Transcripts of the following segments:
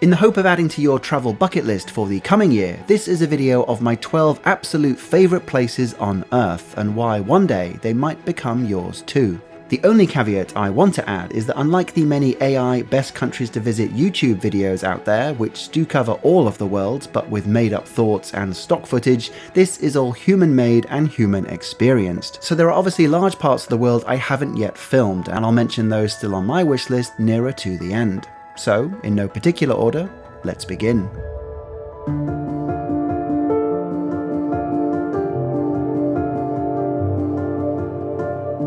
In the hope of adding to your travel bucket list for the coming year, this is a video of my 12 absolute favourite places on Earth and why one day they might become yours too. The only caveat I want to add is that unlike the many AI best countries to visit YouTube videos out there, which do cover all of the world but with made up thoughts and stock footage, this is all human made and human experienced. So there are obviously large parts of the world I haven't yet filmed, and I'll mention those still on my wish list nearer to the end. So, in no particular order, let's begin.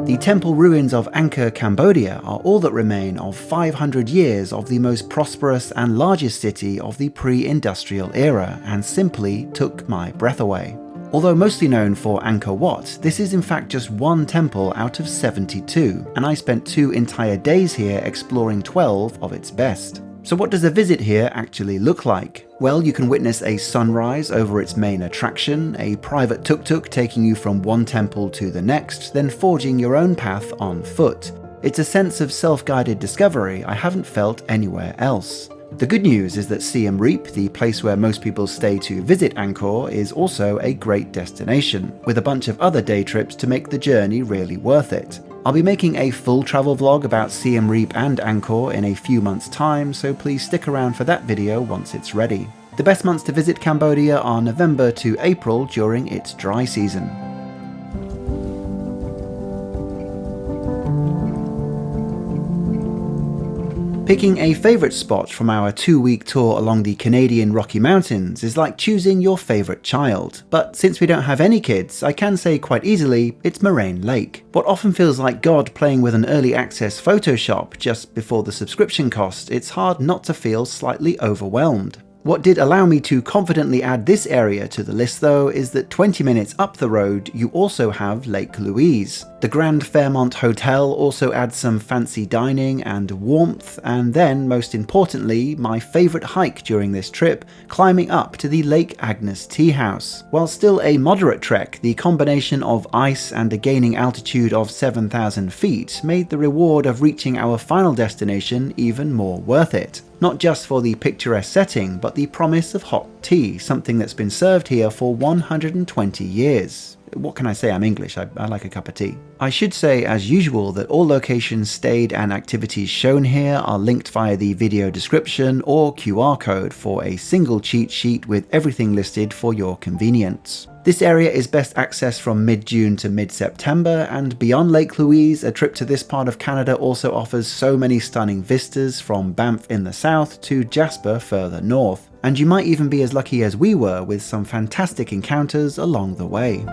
The temple ruins of Angkor, Cambodia are all that remain of 500 years of the most prosperous and largest city of the pre-industrial era, and simply took my breath away. Although mostly known for Angkor Wat, this is in fact just one temple out of 72, and I spent 2 entire days here exploring 12 of its best. So what does a visit here actually look like? Well, you can witness a sunrise over its main attraction, a private tuk-tuk taking you from one temple to the next, then forging your own path on foot. It's a sense of self-guided discovery I haven't felt anywhere else. The good news is that Siem Reap, the place where most people stay to visit Angkor, is also a great destination, with a bunch of other day trips to make the journey really worth it. I'll be making a full travel vlog about Siem Reap and Angkor in a few months' time, so please stick around for that video once it's ready. The best months to visit Cambodia are November to April during its dry season. Picking a favourite spot from our 2-week tour along the Canadian Rocky Mountains is like choosing your favourite child. But since we don't have any kids, I can say quite easily it's Moraine Lake. What often feels like God playing with an early access Photoshop just before the subscription cost, it's hard not to feel slightly overwhelmed. What did allow me to confidently add this area to the list though is that 20 minutes up the road you also have Lake Louise. The Grand Fairmont Hotel also adds some fancy dining and warmth, and then most importantly my favourite hike during this trip, climbing up to the Lake Agnes Tea House. While still a moderate trek, the combination of ice and a gaining altitude of 7,000 feet made the reward of reaching our final destination even more worth it. Not just for the picturesque setting, but the promise of hot tea, something that's been served here for 120 years. What can I say? I'm English, I like a cup of tea. I should say, as usual, that all locations stayed and activities shown here are linked via the video description or QR code for a single cheat sheet with everything listed for your convenience. This area is best accessed from mid-June to mid-September, and beyond Lake Louise, a trip to this part of Canada also offers so many stunning vistas from Banff in the south to Jasper further north. And you might even be as lucky as we were with some fantastic encounters along the way.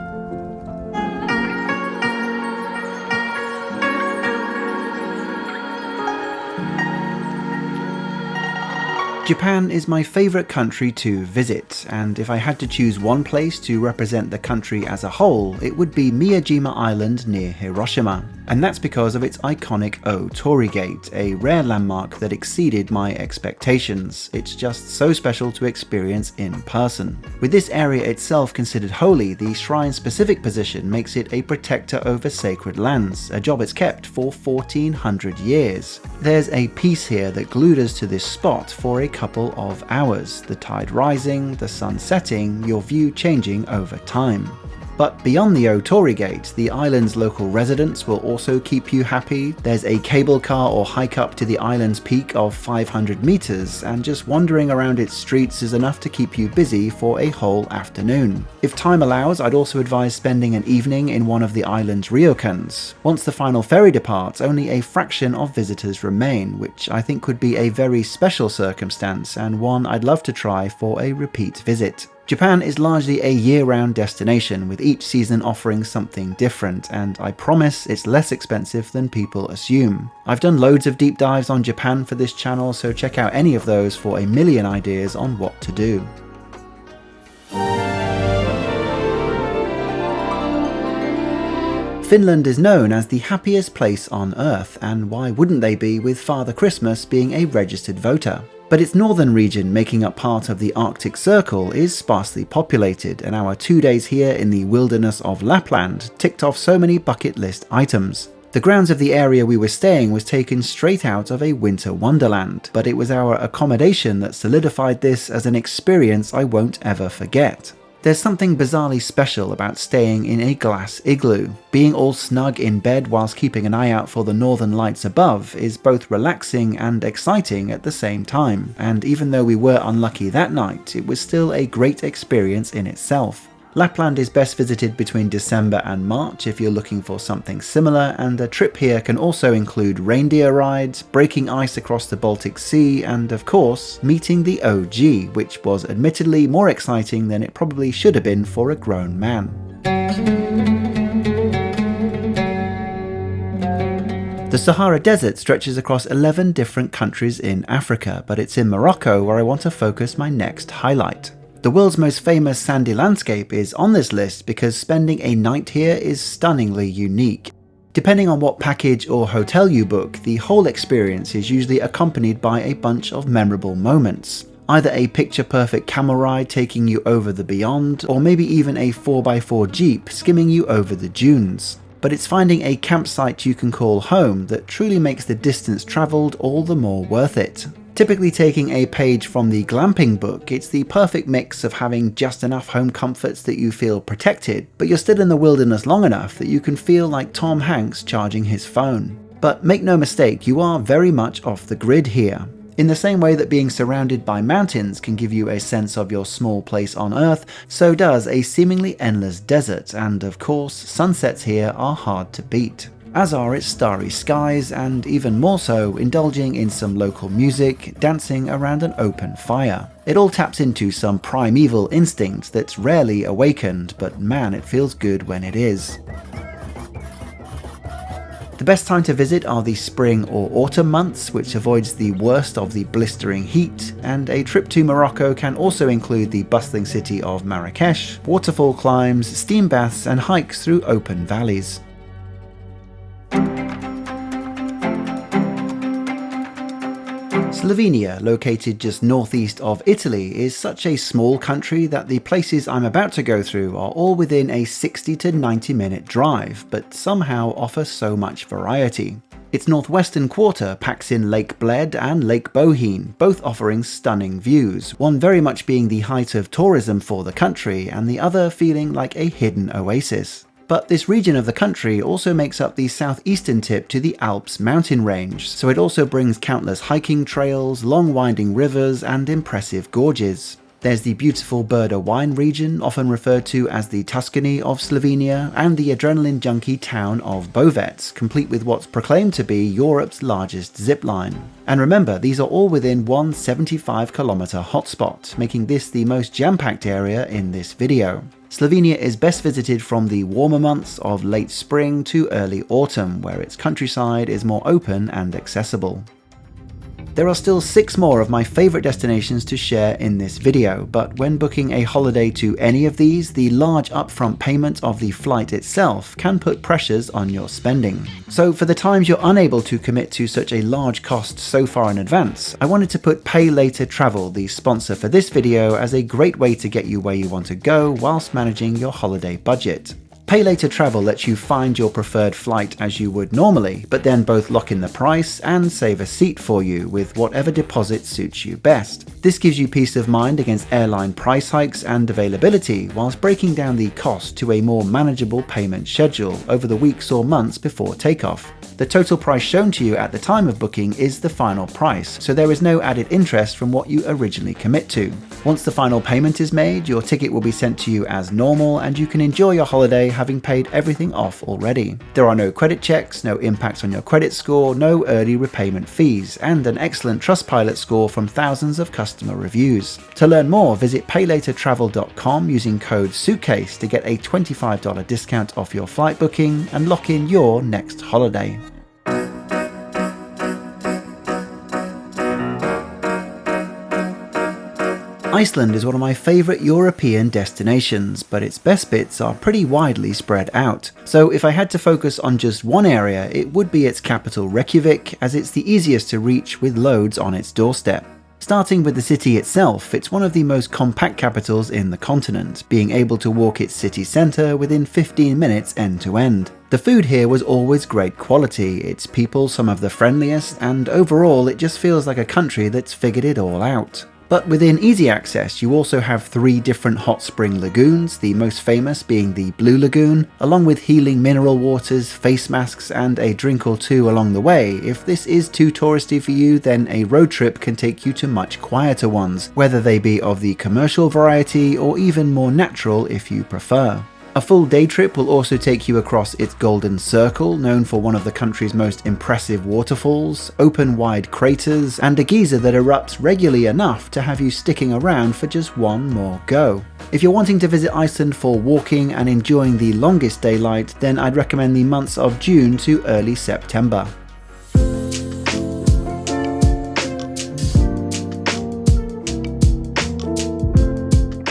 Japan is my favourite country to visit, and if I had to choose one place to represent the country as a whole, it would be Miyajima Island near Hiroshima. And that's because of its iconic O-Torii Gate, a rare landmark that exceeded my expectations. It's just so special to experience in person. With this area itself considered holy, the shrine's specific position makes it a protector over sacred lands, a job it's kept for 1400 years. There's a piece here that glued us to this spot for a couple of hours, the tide rising, the sun setting, your view changing over time. But beyond the O-Torii Gate, the island's local residents will also keep you happy. There's a cable car or hike up to the island's peak of 500 meters, and just wandering around its streets is enough to keep you busy for a whole afternoon. If time allows, I'd also advise spending an evening in one of the island's ryokans. Once the final ferry departs, only a fraction of visitors remain, which I think could be a very special circumstance and one I'd love to try for a repeat visit. Japan is largely a year-round destination, with each season offering something different, and I promise it's less expensive than people assume. I've done loads of deep dives on Japan for this channel, so check out any of those for a million ideas on what to do. Finland is known as the happiest place on Earth, and why wouldn't they be with Father Christmas being a registered voter? But its northern region, making up part of the Arctic Circle, is sparsely populated, and our 2 days here in the wilderness of Lapland ticked off so many bucket list items. The grounds of the area we were staying was taken straight out of a winter wonderland, but it was our accommodation that solidified this as an experience I won't ever forget. There's something bizarrely special about staying in a glass igloo. Being all snug in bed whilst keeping an eye out for the northern lights above is both relaxing and exciting at the same time, and even though we were unlucky that night, it was still a great experience in itself. Lapland is best visited between December and March if you're looking for something similar, and a trip here can also include reindeer rides, breaking ice across the Baltic Sea, and of course, meeting the OG, which was admittedly more exciting than it probably should have been for a grown man. The Sahara Desert stretches across 11 different countries in Africa, but it's in Morocco where I want to focus my next highlight. The world's most famous sandy landscape is on this list because spending a night here is stunningly unique. Depending on what package or hotel you book, the whole experience is usually accompanied by a bunch of memorable moments. Either a picture-perfect camel ride taking you over the beyond, or maybe even a 4x4 jeep skimming you over the dunes. But it's finding a campsite you can call home that truly makes the distance travelled all the more worth it. Typically taking a page from the glamping book, it's the perfect mix of having just enough home comforts that you feel protected, but you're still in the wilderness long enough that you can feel like Tom Hanks charging his phone. But make no mistake, you are very much off the grid here. In the same way that being surrounded by mountains can give you a sense of your small place on Earth, so does a seemingly endless desert, and of course, sunsets here are hard to beat. As are its starry skies, and even more so, indulging in some local music, dancing around an open fire. It all taps into some primeval instinct that's rarely awakened, but man, it feels good when it is. The best time to visit are the spring or autumn months, which avoids the worst of the blistering heat, and a trip to Morocco can also include the bustling city of Marrakesh, waterfall climbs, steam baths, and hikes through open valleys. Slovenia, located just northeast of Italy, is such a small country that the places I'm about to go through are all within a 60 to 90 minute drive, but somehow offer so much variety. Its northwestern quarter packs in Lake Bled and Lake Bohinj, both offering stunning views, one very much being the height of tourism for the country and the other feeling like a hidden oasis. But this region of the country also makes up the southeastern tip to the Alps mountain range, so it also brings countless hiking trails, long winding rivers, and impressive gorges. There's the beautiful Brda wine region, often referred to as the Tuscany of Slovenia, and the adrenaline junkie town of Bovec, complete with what's proclaimed to be Europe's largest zipline. And remember, these are all within one 75-kilometer hotspot, making this the most jam-packed area in this video. Slovenia is best visited from the warmer months of late spring to early autumn, where its countryside is more open and accessible. There are still 6 more of my favourite destinations to share in this video, but when booking a holiday to any of these, the large upfront payment of the flight itself can put pressures on your spending. So for the times you're unable to commit to such a large cost so far in advance, I wanted to put Pay Later Travel, the sponsor for this video, as a great way to get you where you want to go whilst managing your holiday budget. Pay Later Travel lets you find your preferred flight as you would normally, but then both lock in the price and save a seat for you with whatever deposit suits you best. This gives you peace of mind against airline price hikes and availability, whilst breaking down the cost to a more manageable payment schedule over the weeks or months before takeoff. The total price shown to you at the time of booking is the final price, so there is no added interest from what you originally commit to. Once the final payment is made, your ticket will be sent to you as normal, and you can enjoy your holiday having paid everything off already. There are no credit checks, no impacts on your credit score, no early repayment fees, and an excellent Trustpilot score from thousands of customer reviews. To learn more, visit paylatertravel.com using code Suitcase to get a $25 discount off your flight booking and lock in your next holiday. Iceland is one of my favourite European destinations, but its best bits are pretty widely spread out. So if I had to focus on just one area, it would be its capital Reykjavik, as it's the easiest to reach with loads on its doorstep. Starting with the city itself, it's one of the most compact capitals in the continent, being able to walk its city centre within 15 minutes end to end. The food here was always great quality, its people some of the friendliest, and overall it just feels like a country that's figured it all out. But within easy access, you also have 3 different hot spring lagoons, the most famous being the Blue Lagoon, along with healing mineral waters, face masks, and a drink or two along the way. If this is too touristy for you, then a road trip can take you to much quieter ones, whether they be of the commercial variety or even more natural if you prefer. A full day trip will also take you across its Golden Circle, known for one of the country's most impressive waterfalls, open wide craters, and a geyser that erupts regularly enough to have you sticking around for just one more go. If you're wanting to visit Iceland for walking and enjoying the longest daylight, then I'd recommend the months of June to early September.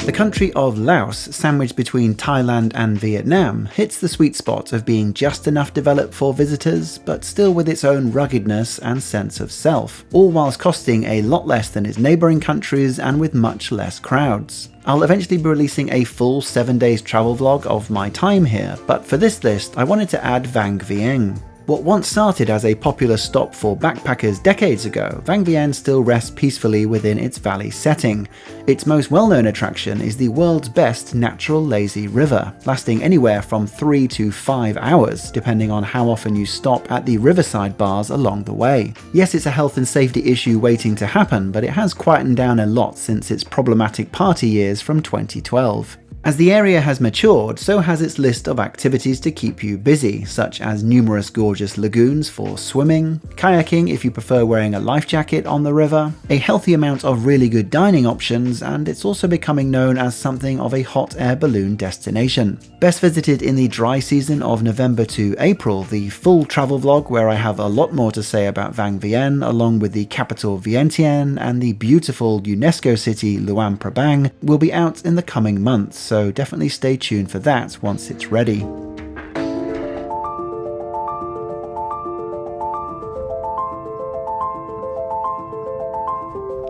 The country of Laos, sandwiched between Thailand and Vietnam, hits the sweet spot of being just enough developed for visitors, but still with its own ruggedness and sense of self, all whilst costing a lot less than its neighbouring countries and with much less crowds. I'll eventually be releasing a full 7 days travel vlog of my time here, but for this list I wanted to add Vang Vieng. What once started as a popular stop for backpackers decades ago, Vang Vieng still rests peacefully within its valley setting. Its most well-known attraction is the world's best natural lazy river, lasting anywhere from 3 to 5 hours, depending on how often you stop at the riverside bars along the way. Yes, it's a health and safety issue waiting to happen, but it has quietened down a lot since its problematic party years from 2012. As the area has matured, so has its list of activities to keep you busy, such as numerous gorgeous lagoons for swimming, kayaking if you prefer wearing a life jacket on the river, a healthy amount of really good dining options, and it's also becoming known as something of a hot air balloon destination. Best visited in the dry season of November to April, the full travel vlog where I have a lot more to say about Vang Vieng, along with the capital Vientiane and the beautiful UNESCO city Luang Prabang, will be out in the coming months, so definitely stay tuned for that once it's ready.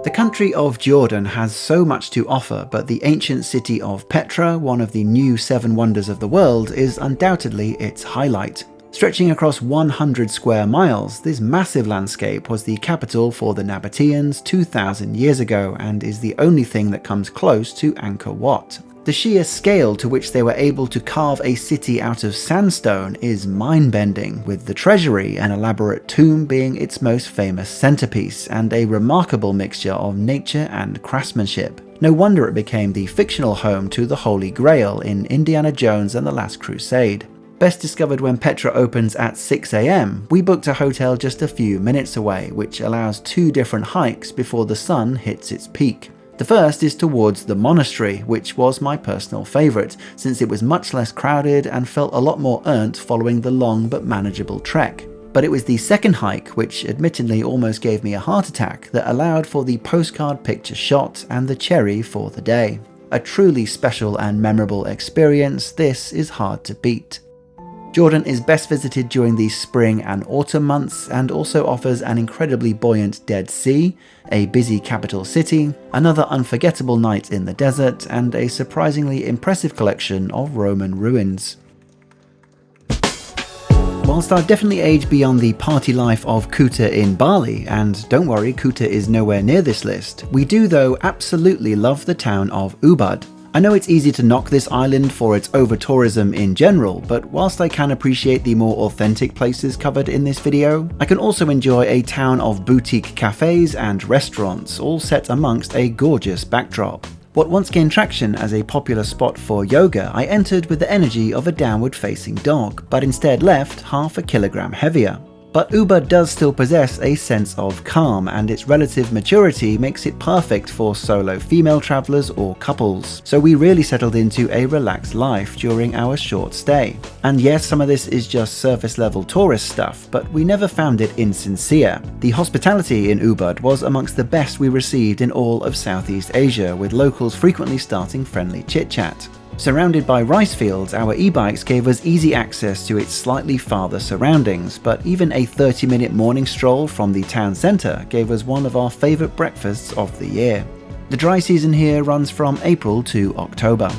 The country of Jordan has so much to offer, but the ancient city of Petra, one of the new 7 wonders of the world, is undoubtedly its highlight. Stretching across 100 square miles, this massive landscape was the capital for the Nabateans 2,000 years ago and is the only thing that comes close to Angkor Wat. The sheer scale to which they were able to carve a city out of sandstone is mind-bending, with the treasury, an elaborate tomb, being its most famous centerpiece, and a remarkable mixture of nature and craftsmanship. No wonder it became the fictional home to the Holy Grail in Indiana Jones and the Last Crusade. Best discovered when Petra opens at 6 AM, we booked a hotel just a few minutes away, which allows 2 different hikes before the sun hits its peak. The first is towards the monastery, which was my personal favourite, since it was much less crowded and felt a lot more earned following the long but manageable trek. But it was the second hike, which admittedly almost gave me a heart attack, that allowed for the postcard picture shot and the cherry for the day. A truly special and memorable experience, this is hard to beat. Jordan is best visited during the spring and autumn months and also offers an incredibly buoyant Dead Sea, a busy capital city, another unforgettable night in the desert, and a surprisingly impressive collection of Roman ruins. Whilst I've definitely aged beyond the party life of Kuta in Bali, and don't worry, Kuta is nowhere near this list, we do though absolutely love the town of Ubud. I know it's easy to knock this island for its over-tourism in general, but whilst I can appreciate the more authentic places covered in this video, I can also enjoy a town of boutique cafes and restaurants, all set amongst a gorgeous backdrop. What once gained traction as a popular spot for yoga, I entered with the energy of a downward-facing dog, but instead left half a kilogram heavier. But Ubud does still possess a sense of calm, and its relative maturity makes it perfect for solo female travellers or couples, so we really settled into a relaxed life during our short stay. And yes, some of this is just surface level tourist stuff, but we never found it insincere. The hospitality in Ubud was amongst the best we received in all of Southeast Asia, with locals frequently starting friendly chit-chat. Surrounded by rice fields, our e-bikes gave us easy access to its slightly farther surroundings, but even a 30-minute morning stroll from the town centre gave us one of our favourite breakfasts of the year. The dry season here runs from April to October.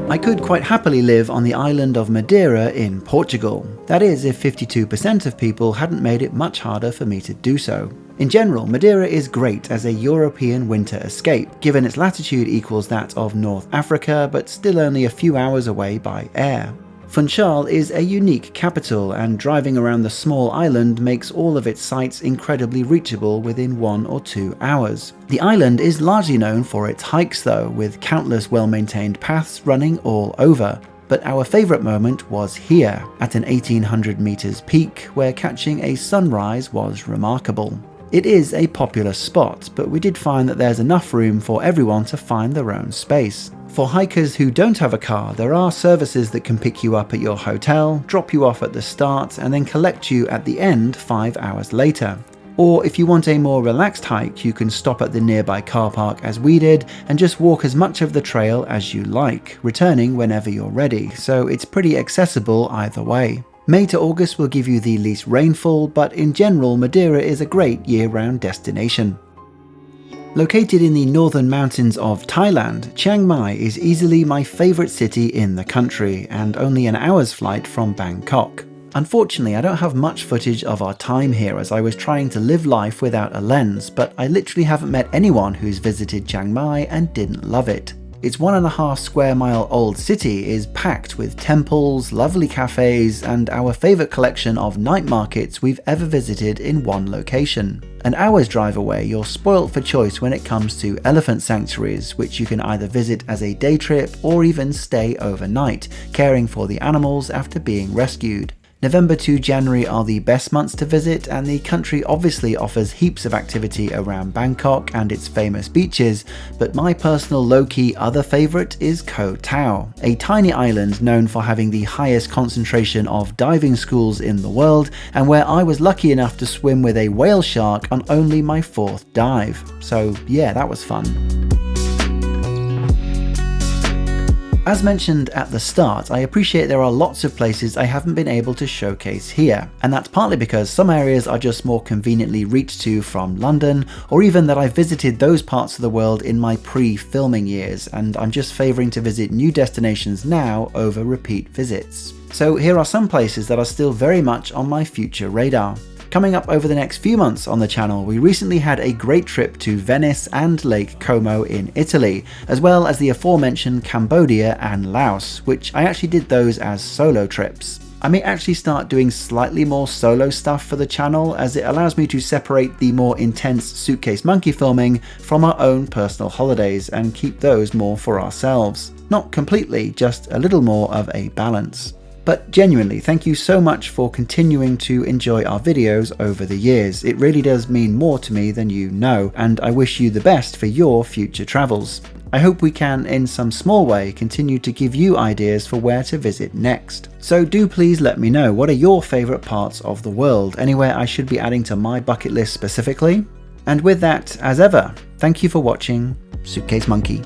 I could quite happily live on the island of Madeira in Portugal. That is, if 52% of people hadn't made it much harder for me to do so. In general, Madeira is great as a European winter escape, given its latitude equals that of North Africa, but still only a few hours away by air. Funchal is a unique capital, and driving around the small island makes all of its sites incredibly reachable within 1 or 2 hours. The island is largely known for its hikes though, with countless well-maintained paths running all over. But our favourite moment was here, at an 1800 metres peak, where catching a sunrise was remarkable. It is a popular spot, but we did find that there's enough room for everyone to find their own space. For hikers who don't have a car, there are services that can pick you up at your hotel, drop you off at the start, and then collect you at the end 5 hours later. Or if you want a more relaxed hike, you can stop at the nearby car park as we did and just walk as much of the trail as you like, returning whenever you're ready, so it's pretty accessible either way. May to August will give you the least rainfall, but in general Madeira is a great year-round destination. Located in the northern mountains of Thailand, Chiang Mai is easily my favourite city in the country, and only an hour's flight from Bangkok. Unfortunately, I don't have much footage of our time here as I was trying to live life without a lens, but I literally haven't met anyone who's visited Chiang Mai and didn't love it. Its 1.5 square mile old city is packed with temples, lovely cafes, and our favourite collection of night markets we've ever visited in one location. An hour's drive away, you're spoilt for choice when it comes to elephant sanctuaries, which you can either visit as a day trip or even stay overnight, caring for the animals after being rescued. November to January are the best months to visit, and the country obviously offers heaps of activity around Bangkok and its famous beaches, but my personal low-key other favourite is Koh Tao, a tiny island known for having the highest concentration of diving schools in the world, and where I was lucky enough to swim with a whale shark on only my 4th dive. So yeah, that was fun. As mentioned at the start, I appreciate there are lots of places I haven't been able to showcase here, and that's partly because some areas are just more conveniently reached to from London, or even that I've visited those parts of the world in my pre-filming years, and I'm just favouring to visit new destinations now over repeat visits. So here are some places that are still very much on my future radar. Coming up over the next few months on the channel, we recently had a great trip to Venice and Lake Como in Italy, as well as the aforementioned Cambodia and Laos, which I actually did those as solo trips. I may actually start doing slightly more solo stuff for the channel, as it allows me to separate the more intense Suitcase monkey filming from our own personal holidays and keep those more for ourselves. Not completely, just a little more of a balance. But genuinely, thank you so much for continuing to enjoy our videos over the years. It really does mean more to me than you know, and I wish you the best for your future travels. I hope we can, in some small way, continue to give you ideas for where to visit next. So do please let me know, what are your favourite parts of the world, anywhere I should be adding to my bucket list specifically? And with that, as ever, thank you for watching. Suitcase Monkey.